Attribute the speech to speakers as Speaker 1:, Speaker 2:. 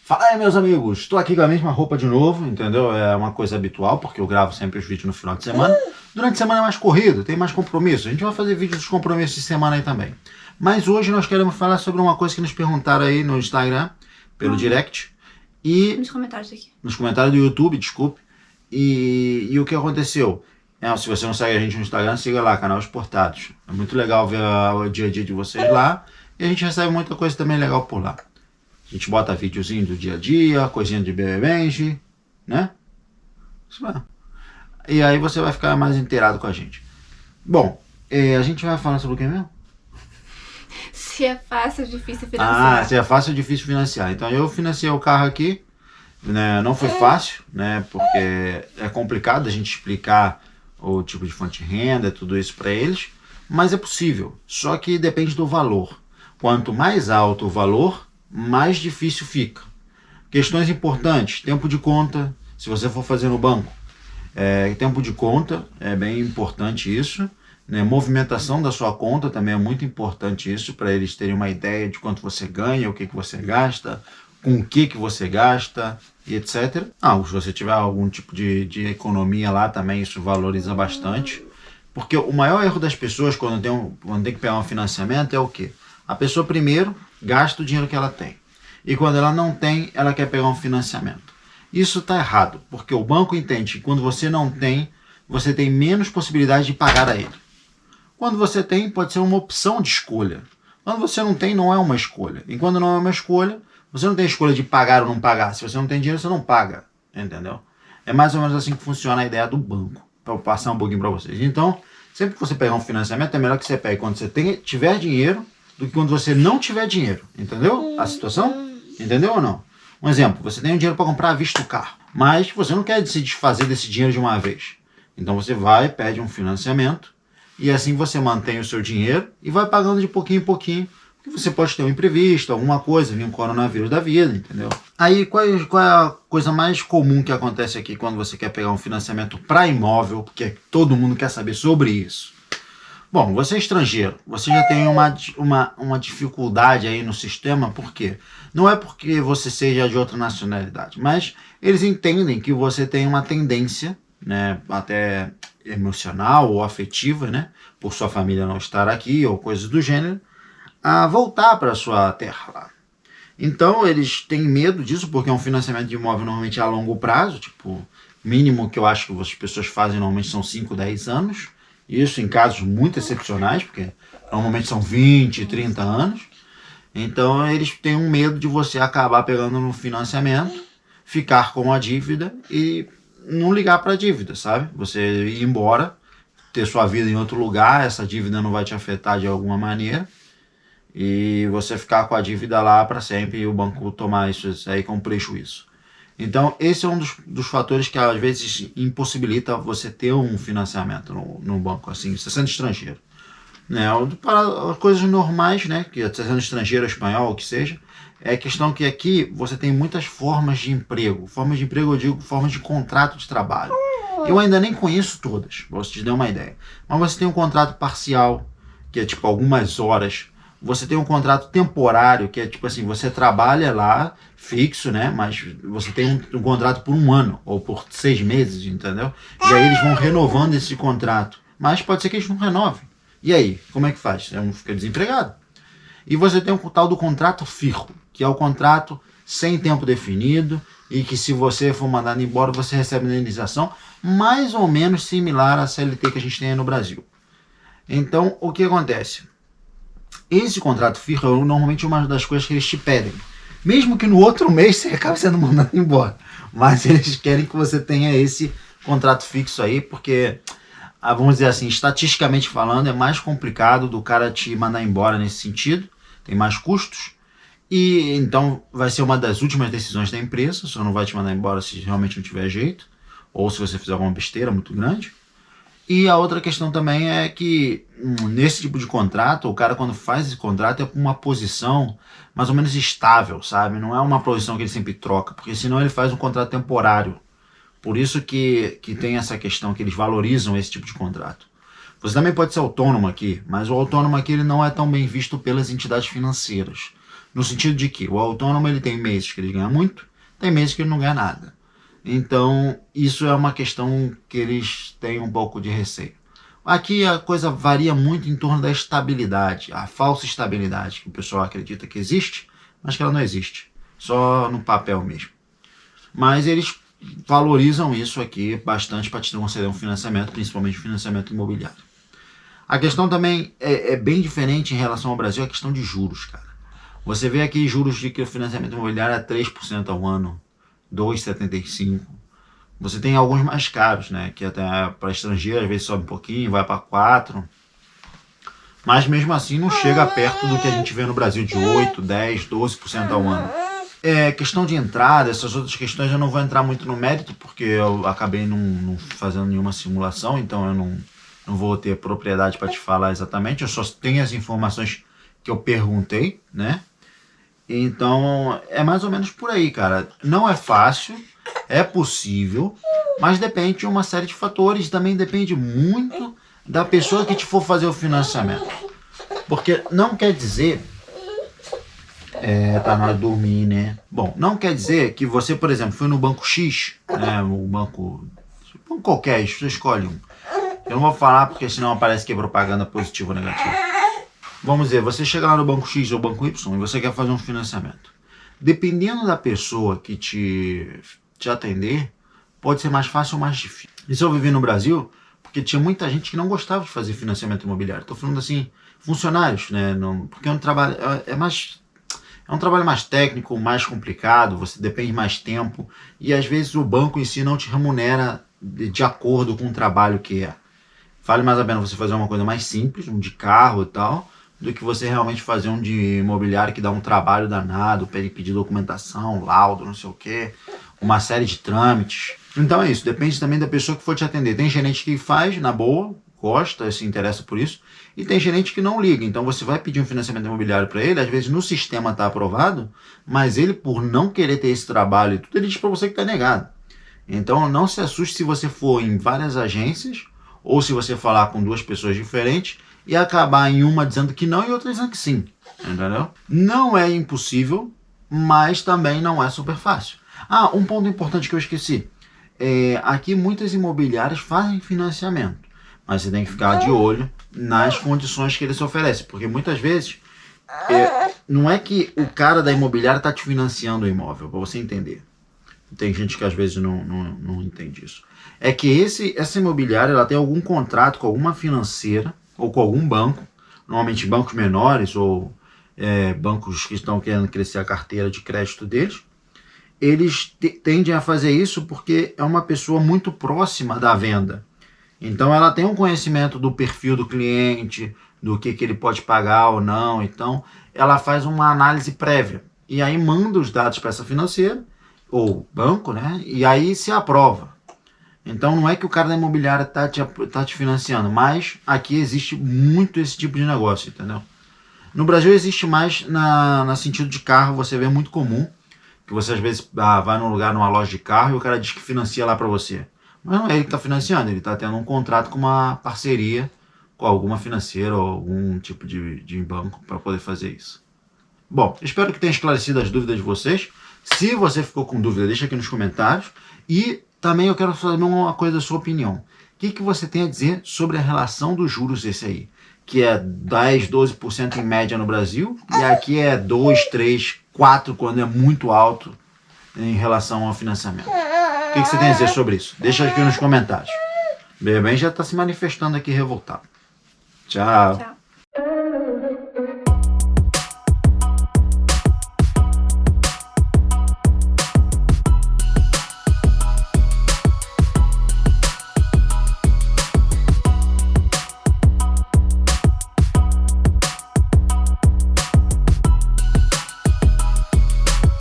Speaker 1: Fala aí, meus amigos, estou aqui com a mesma roupa de novo, entendeu? É uma coisa habitual, porque eu gravo sempre os vídeos no final de semana. Durante a semana é mais corrido, tem mais compromisso. A gente vai fazer vídeos dos compromissos de semana aí também. Mas hoje nós queremos falar sobre uma coisa que nos perguntaram aí no Instagram, pelo direct. E
Speaker 2: nos comentários aqui.
Speaker 1: Nos comentários do YouTube, desculpe. E o que aconteceu? Se você não segue a gente no Instagram, siga lá, canal Exportados. É muito legal ver o dia a dia de vocês lá. E a gente recebe muita coisa também legal por lá. A gente bota videozinho do dia a dia, coisinha de bebê, né? Isso mesmo. E aí você vai ficar mais inteirado com a gente. Bom, a gente vai falar sobre o que mesmo?
Speaker 2: Se é fácil ou difícil financiar.
Speaker 1: Se é fácil ou difícil financiar. Então eu financiei o carro aqui, né? Não foi fácil, né? Porque é complicado a gente explicar o tipo de fonte de renda, tudo isso para eles. Mas é possível, só que depende do valor. Quanto mais alto o valor, mais difícil fica. Questões importantes, tempo de conta, se você for fazer no banco. Tempo de conta, é bem importante isso. Né? Movimentação da sua conta também é muito importante isso, para eles terem uma ideia de quanto você ganha, o que você gasta, com o que você gasta, e etc. Se você tiver algum tipo de economia lá também, isso valoriza bastante. Porque o maior erro das pessoas quando tem que pegar um financiamento é o quê? A pessoa primeiro gasta o dinheiro que ela tem. E quando ela não tem, ela quer pegar um financiamento. Isso está errado, porque o banco entende que quando você não tem, você tem menos possibilidade de pagar a ele. Quando você tem, pode ser uma opção de escolha. Quando você não tem, não é uma escolha. E quando não é uma escolha, você não tem escolha de pagar ou não pagar. Se você não tem dinheiro, você não paga. Entendeu? É mais ou menos assim que funciona a ideia do banco. Para eu passar um pouquinho para vocês. Então, sempre que você pegar um financiamento, é melhor que você pegue quando você tiver dinheiro do que quando você não tiver dinheiro. Entendeu a situação? Entendeu ou não? Um exemplo, você tem o dinheiro para comprar à vista o carro, mas você não quer se desfazer desse dinheiro de uma vez. Então você vai, pede um financiamento, e assim você mantém o seu dinheiro e vai pagando de pouquinho em pouquinho, porque você pode ter um imprevisto, alguma coisa, vir um coronavírus da vida, entendeu? Aí qual é a coisa mais comum que acontece aqui quando você quer pegar um financiamento para imóvel, porque todo mundo quer saber sobre isso? Bom, você é estrangeiro, você já tem uma dificuldade aí no sistema, por quê? Não é porque você seja de outra nacionalidade, mas eles entendem que você tem uma tendência, né, até emocional ou afetiva, né, por sua família não estar aqui ou coisas do gênero, a voltar para sua terra lá. Então eles têm medo disso, porque é um financiamento de imóvel normalmente a longo prazo, tipo, mínimo que eu acho que as pessoas fazem normalmente são 5, 10 anos, isso em casos muito excepcionais, porque normalmente são 20, 30 anos. Então eles têm um medo de você acabar pegando no financiamento, ficar com a dívida e não ligar para a dívida, sabe? Você ir embora, ter sua vida em outro lugar, essa dívida não vai te afetar de alguma maneira. E você ficar com a dívida lá para sempre e o banco tomar isso aí como prejuízo. Então, esse é um dos fatores que às vezes impossibilita você ter um financiamento no banco, assim, você sendo estrangeiro. Né? Para coisas normais, né? Que você sendo estrangeiro, espanhol, o que seja, é a questão que aqui você tem muitas formas de emprego. Formas de emprego, eu digo, formas de contrato de trabalho. Eu ainda nem conheço todas, para você te dar uma ideia. Mas você tem um contrato parcial, que é tipo algumas horas. Você tem um contrato temporário, que é tipo assim, você trabalha lá, fixo, né? Mas você tem um contrato por 1 ano, ou por 6 meses, entendeu? E aí eles vão renovando esse contrato. Mas pode ser que eles não renovem. E aí, como é que faz? Você fica desempregado. E você tem o tal do contrato firro, que é o contrato sem tempo definido, e que se você for mandado embora, você recebe indenização mais ou menos similar à CLT que a gente tem aí no Brasil. Então, o que acontece? Esse contrato firro é normalmente uma das coisas que eles te pedem. Mesmo que no outro mês você acabe sendo mandado embora. Mas eles querem que você tenha esse contrato fixo aí, porque, vamos dizer assim, estatisticamente falando, é mais complicado do cara te mandar embora nesse sentido. Tem mais custos. E então vai ser uma das últimas decisões da empresa. Só não vai te mandar embora se realmente não tiver jeito. Ou se você fizer alguma besteira muito grande. E a outra questão também é que nesse tipo de contrato, o cara quando faz esse contrato é por uma posição mais ou menos estável, sabe? Não é uma posição que ele sempre troca, porque senão ele faz um contrato temporário. Por isso que tem essa questão que eles valorizam esse tipo de contrato. Você também pode ser autônomo aqui, mas o autônomo aqui ele não é tão bem visto pelas entidades financeiras. No sentido de que o autônomo ele tem meses que ele ganha muito, tem meses que ele não ganha nada. Então, isso é uma questão que eles têm um pouco de receio. Aqui a coisa varia muito em torno da estabilidade, a falsa estabilidade que o pessoal acredita que existe, mas que ela não existe, só no papel mesmo. Mas eles valorizam isso aqui bastante para te conceder um financiamento, principalmente financiamento imobiliário. A questão também é bem diferente em relação ao Brasil, a questão de juros, cara. Você vê aqui juros de que o financiamento imobiliário é 3% ao ano, 2,75%. Você tem alguns mais caros, né? Que até para estrangeiro às vezes sobe um pouquinho, vai para 4%. Mas mesmo assim não chega perto do que a gente vê no Brasil de 8%, 10%, 12% ao ano. Questão de entrada, essas outras questões eu não vou entrar muito no mérito, porque eu acabei não fazendo nenhuma simulação, então eu não vou ter propriedade para te falar exatamente, eu só tenho as informações que eu perguntei, né? Então é mais ou menos por aí, cara. Não é fácil, é possível, mas depende de uma série de fatores, também depende muito da pessoa que te for fazer o financiamento. Porque não quer dizer... tá na hora de dormir, né? Bom, não quer dizer que você, por exemplo, foi no banco X, né? O banco qualquer, você escolhe um. Eu não vou falar porque senão aparece que é propaganda positiva ou negativa. Vamos dizer, você chega lá no banco X ou banco Y e você quer fazer um financiamento. Dependendo da pessoa que te atender, pode ser mais fácil ou mais difícil. Isso eu vivi no Brasil porque tinha muita gente que não gostava de fazer financiamento imobiliário. Estou falando assim, funcionários, né? Porque é um trabalho, é um trabalho mais técnico, mais complicado, você depende mais tempo e às vezes o banco em si não te remunera de acordo com o trabalho que é. Vale mais a pena você fazer uma coisa mais simples, um de carro e tal, do que você realmente fazer um de imobiliário que dá um trabalho danado, pedir documentação, laudo, não sei o que, uma série de trâmites. Então é isso, depende também da pessoa que for te atender. Tem gerente que faz na boa, gosta, se interessa por isso, e tem gerente que não liga. Então você vai pedir um financiamento imobiliário para ele, às vezes no sistema está aprovado, mas ele, por não querer ter esse trabalho e tudo, ele diz para você que está negado. Então não se assuste se você for em várias agências, ou se você falar com duas pessoas diferentes, e acabar em uma dizendo que não e outra dizendo que sim, entendeu? Não é impossível, mas também não é super fácil. Um ponto importante que eu esqueci. Aqui muitas imobiliárias fazem financiamento, mas você tem que ficar de olho nas condições que eles oferecem, porque muitas vezes não é que o cara da imobiliária está te financiando o imóvel, para você entender. Tem gente que às vezes não entende isso. É que essa imobiliária ela tem algum contrato com alguma financeira ou com algum banco, normalmente bancos menores ou bancos que estão querendo crescer a carteira de crédito deles. Eles tendem a fazer isso porque é uma pessoa muito próxima da venda. Então ela tem um conhecimento do perfil do cliente, do que ele pode pagar ou não. Então ela faz uma análise prévia e aí manda os dados para essa financeira ou banco, né? E aí se aprova. Então não é que o cara da imobiliária tá te financiando, mas aqui existe muito esse tipo de negócio, entendeu? No Brasil existe mais no sentido de carro, você vê muito comum, que você às vezes vai num lugar, numa loja de carro e o cara diz que financia lá para você. Mas não é ele que está financiando, ele está tendo um contrato com uma parceria com alguma financeira ou algum tipo de banco para poder fazer isso. Bom, espero que tenha esclarecido as dúvidas de vocês. Se você ficou com dúvida, deixa aqui nos comentários. E também eu quero saber uma coisa da sua opinião. O que você tem a dizer sobre a relação dos juros esse aí? Que é 10, 12% em média no Brasil, e aqui é 2, 3, 4 quando é muito alto em relação ao financiamento. O que você tem a dizer sobre isso? Deixa aqui nos comentários. Bem já está se manifestando aqui revoltado. Tchau.